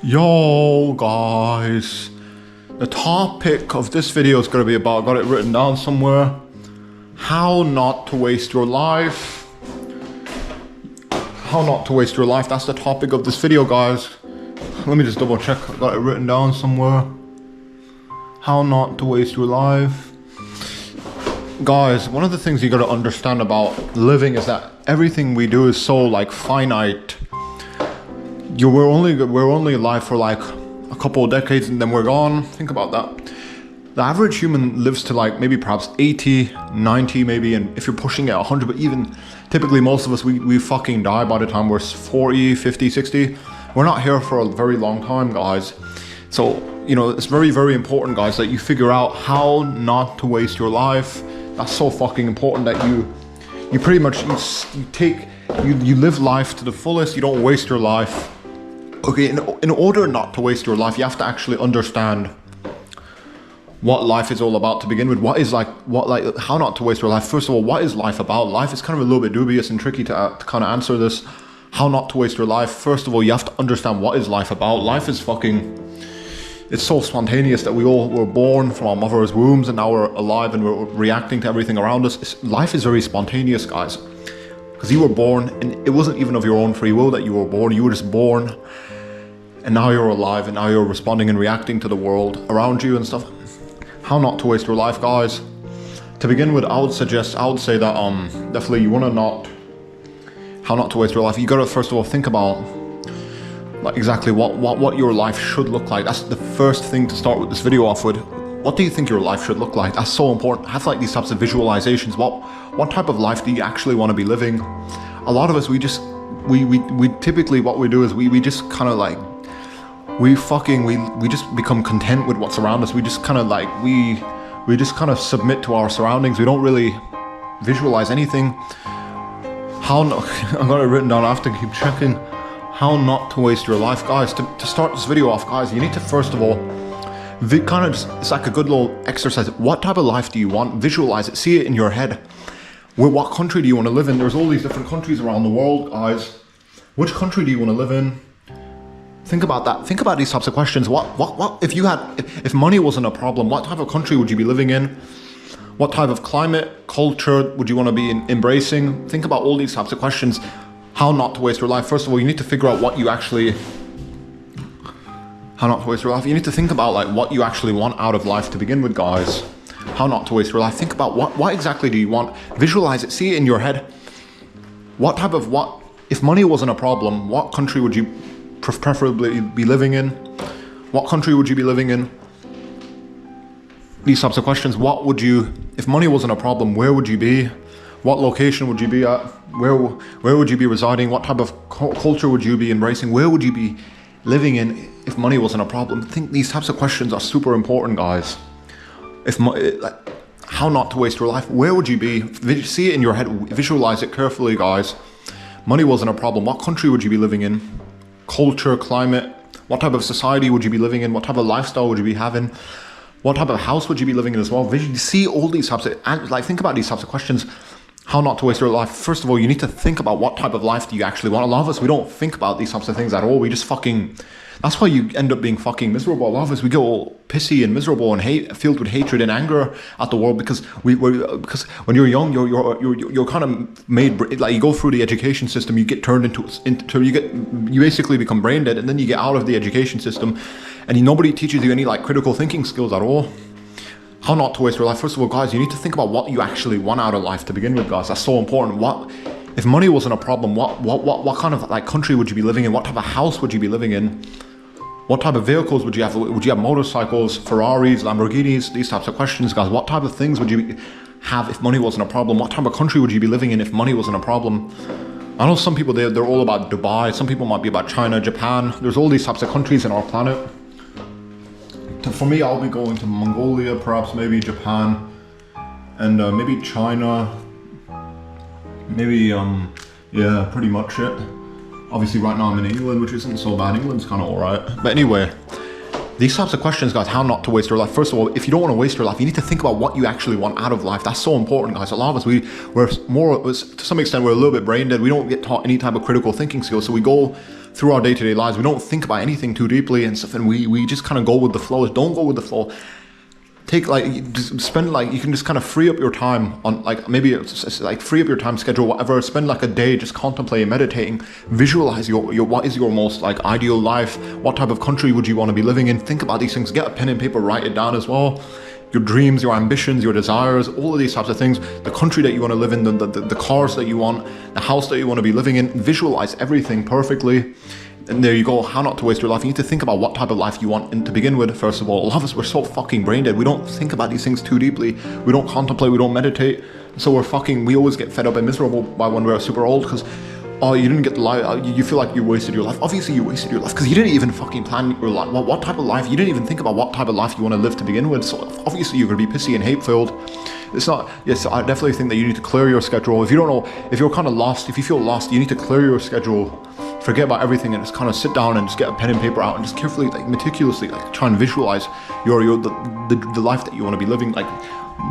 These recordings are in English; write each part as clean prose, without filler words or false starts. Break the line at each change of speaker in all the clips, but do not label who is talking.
Yo guys, the topic of this video is going to be about, got it written down somewhere, how not to waste your life. How not to waste your life, that's the topic of this video, guys. Let me just double check, I got it written down somewhere. How not to waste your life. Guys, one of the things you got to understand about living is that everything we do is so like finite. We're only alive for like a couple of decades and then we're gone. Think about that. The average human lives to like maybe perhaps 80, 90 maybe, and if you're pushing it 100, but even typically most of us, we fucking die by the time we're 40, 50, 60. We're not here for a very long time, guys. So, you know, it's very, very important, guys, that you figure out how not to waste your life. That's so fucking important that you pretty much, you live life to the fullest, you don't waste your life. Okay, in order not to waste your life, you have to actually understand what life is all about to begin with. How not to waste your life. First of all, what is life about? Life is kind of a little bit dubious and tricky to kind of answer this. How not to waste your life. First of all, you have to understand what is life about. Life is it's so spontaneous that we all were born from our mother's wombs and now we're alive and we're reacting to everything around us. Life is very spontaneous, guys. Because you were born and it wasn't even of your own free will that you were born. You were just born and now you're alive and now you're responding and reacting to the world around you and stuff. How not to waste your life, guys. To begin with, I would say that definitely you want to how not to waste your life. You got to first of all think about like exactly what your life should look like. That's the first thing to start with this video off with. What do you think your life should look like? That's so important. Have like these types of visualizations. What type of life do you actually want to be living? A lot of us, we typically what we do is we just kind of like we just become content with what's around us. We just kind of like we just kind of submit to our surroundings. We don't really visualize anything. I got it written down. I have to keep checking. How not to waste your life, guys. To start this video off, guys, you need to first of all it's like a good little exercise. What type of life do you want? Visualize it, see it in your head. What country do you want to live in? There's all these different countries around the world, guys. Which country do you want to live in? Think about that. Think about these types of questions. If money wasn't a problem, what type of country would you be living in? What type of climate, culture would you want to be embracing? Think about all these types of questions. How not to waste your life. First of all, you need to figure out how not to waste your life. You need to think about like what you actually want out of life to begin with, guys. How not to waste your life. Think about what exactly do you want? Visualize it, see it in your head. If money wasn't a problem, what country would you preferably be living in? What country would you be living in? These types of questions. If money wasn't a problem, where would you be? What location would you be at? Where would you be residing? What type of culture would you be embracing? Where would you be living in if money wasn't a problem? I think these types of questions are super important, guys. How not to waste your life. Where would you be? See it in your head. Visualize it carefully, guys. Money wasn't a problem. What country would you be living in? Culture, climate. What type of society would you be living in? What type of lifestyle would you be having? What type of house would you be living in as well? See all these types of, think about these types of questions. How not to waste your life. First of all, you need to think about what type of life do you actually want. A lot of us, we don't think about these types of things at all. We just that's why you end up being fucking miserable. A lot of us, we get all pissy and miserable and filled with hatred and anger at the world because when you're young, you're kind of made, like you go through the education system, you get turned you basically become brain dead, and then you get out of the education system and nobody teaches you any like critical thinking skills at all. How not to waste your life. First of all, guys, you need to think about what you actually want out of life to begin with, guys. That's so important. If money wasn't a problem, what kind of like country would you be living in? What type of house would you be living in? What type of vehicles would you have? Would you have motorcycles, Ferraris, Lamborghinis? These types of questions, guys. What type of things would you have if money wasn't a problem? What type of country would you be living in if money wasn't a problem? I know some people, they're all about Dubai. Some people might be about China, Japan. There's all these types of countries on our planet. For me, I'll be going to Mongolia, perhaps maybe Japan, and maybe China. Maybe, yeah, pretty much it. Obviously right now I'm in England, which isn't so bad. England's kind of alright. But anyway, these types of questions, guys, how not to waste your life. First of all, if you don't want to waste your life, you need to think about what you actually want out of life. That's so important, guys. A lot of us, we're more, to some extent, we're a little bit brain dead. We don't get taught any type of critical thinking skills. So we go through our day-to-day lives. We don't think about anything too deeply and stuff. And we just kind of go with the flow. Don't go with the flow. Take just spend you can just kind of free up your time on maybe it's like free up your time schedule, whatever. Spend like a day just contemplating, meditating, visualize your what is your most ideal life. What type of country would you want to be living in? Think about these things. Get a pen and paper, write it down as well. Your dreams, your ambitions, your desires, all of these types of things. The country that you want to live in, the cars that you want, the house that you want to be living in. Visualize everything perfectly. And there you go, how not to waste your life. You need to think about what type of life you want to begin with, first of all. A lot of us, we're so fucking brain dead. We don't think about these things too deeply. We don't contemplate, we don't meditate. So we always get fed up and miserable by when we're super old because, oh, you didn't get the life, you feel like you wasted your life. Obviously you wasted your life because you didn't even fucking plan your life. What type of life, you didn't even think about what type of life you want to live to begin with. So obviously you're going to be pissy and hate-filled. It's not, yes, I definitely think that you need to clear your schedule. If you don't know, if you're kind of lost, if you feel lost, you need to clear your schedule. Forget about everything and just kind of sit down and just get a pen and paper out and just carefully, meticulously, try and visualize the life that you want to be living.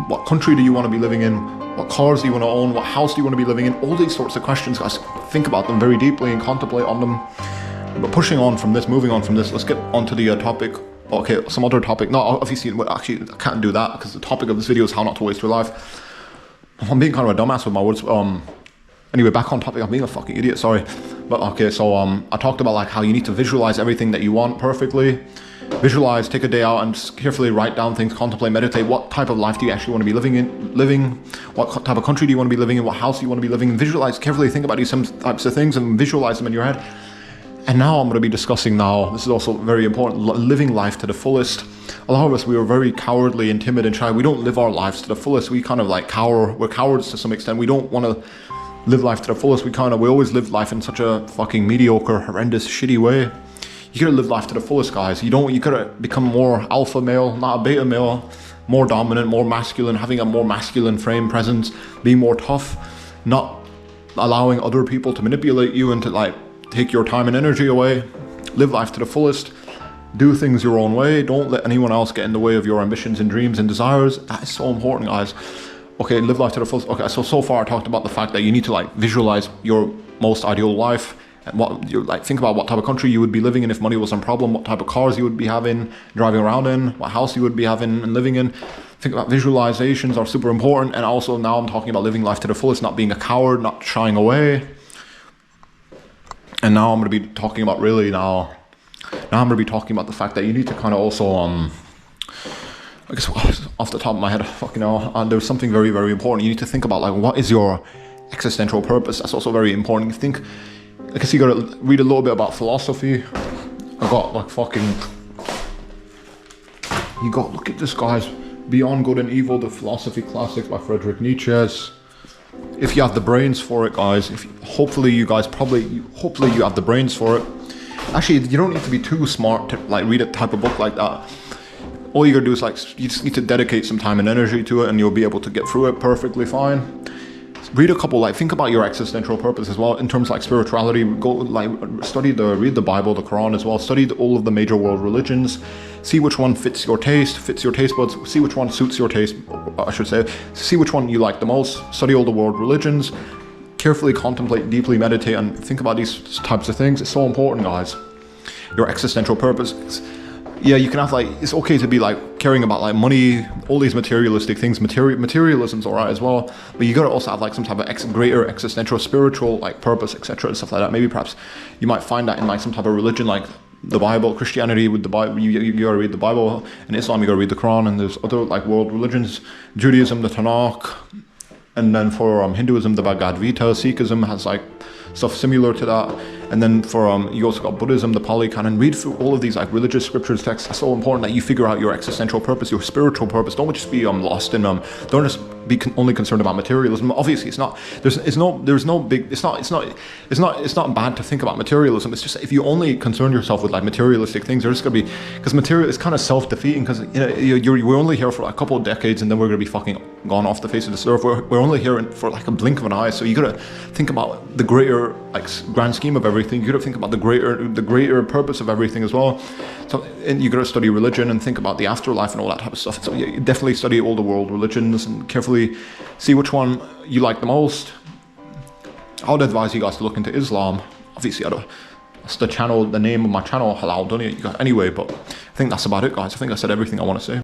What country do you want to be living in? What cars do you want to own? What house do you want to be living in? All these sorts of questions, guys. Think about them very deeply and contemplate on them. But moving on from this, let's get onto the topic. Okay, some other topic. No, obviously, actually, I can't do that because the topic of this video is how not to waste your life. I'm being kind of a dumbass with my words. Anyway, back on topic. I'm being a fucking idiot, sorry. But okay, so I talked about how you need to visualize everything that you want perfectly. Visualize, take a day out and just carefully write down things, contemplate, meditate. What type of life do you actually want to be living? What type of country do you want to be living in? What house do you want to be living in? Visualize, carefully think about these types of things and visualize them in your head. And now I'm going to be discussing this is also very important, living life to the fullest. A lot of us, we are very cowardly and timid and shy. We don't live our lives to the fullest. We kind of cower. We're cowards to some extent. We don't want to live life to the fullest. We always live life in such a fucking mediocre, horrendous, shitty way. You gotta live life to the fullest, guys. You gotta become more alpha male, not a beta male, more dominant, more masculine, having a more masculine frame presence, being more tough, not allowing other people to manipulate you and to take your time and energy away. Live life to the fullest. Do things your own way. Don't let anyone else get in the way of your ambitions and dreams and desires. That is so important, guys. Okay, live life to the fullest. Okay, so far I talked about the fact that you need to visualize your most ideal life and what you think about what type of country you would be living in if money wasn't a problem, what type of cars you would be driving around in, what house you would be having and living in. Think about visualizations are super important. And also now I'm talking about living life to the fullest, not being a coward, not shying away. And now I'm going to be talking about the fact that you need to kind of also I guess off the top of my head, there's something very, very important. You need to think about what is your existential purpose. That's also very important. I guess you gotta read a little bit about philosophy. I got look at this, guys. Beyond Good and Evil, the Philosophy Classics by Friedrich Nietzsche. If you have the brains for it, guys, hopefully you have the brains for it. Actually, you don't need to be too smart to read a type of book like that. All you gotta do is you just need to dedicate some time and energy to it and you'll be able to get through it perfectly fine. Read a couple, think about your existential purpose as well in terms of spirituality. Go read the Bible, the Quran as well. Study all of the major world religions. See which one fits your taste buds. See which one suits your taste, I should say. See which one you like the most. Study all the world religions. Carefully contemplate, deeply meditate, and think about these types of things. It's so important, guys. Your existential purpose. Yeah, you can have it's okay to be caring about money, all these materialistic things. Materialism's alright as well, but you gotta also have some type of greater existential, spiritual purpose, etc. and stuff like that. Maybe perhaps you might find that in some type of religion, the Bible, Christianity with the Bible. You gotta read the Bible. In Islam, you gotta read the Quran, and there's other world religions, Judaism, the Tanakh, and then for Hinduism, the Bhagavad Gita. Sikhism has stuff similar to that. And then for you also got Buddhism, the Pali Canon. Read through all of these religious scriptures, texts. It's so important that you figure out your existential purpose, your spiritual purpose. Don't just be lost in don't just be only concerned about materialism. Obviously, it's not. It's not bad to think about materialism. It's just if you only concern yourself with materialistic things, there's just gonna be because material is kind of self-defeating because we're only here for a couple of decades and then we're gonna be fucking gone off the face of this earth. We're only here for like a blink of an eye. So you gotta think about the greater, like, grand scheme of everything. You gotta think about the greater purpose of everything as well. So, and you gotta study religion and think about the afterlife and all that type of stuff. So you definitely study all the world religions and carefully see which one you like the most. I would advise you guys to look into Islam. Obviously, that's the name of my channel, Halal Dunya. Anyway, but I think that's about it, guys. I think I said everything I want to say.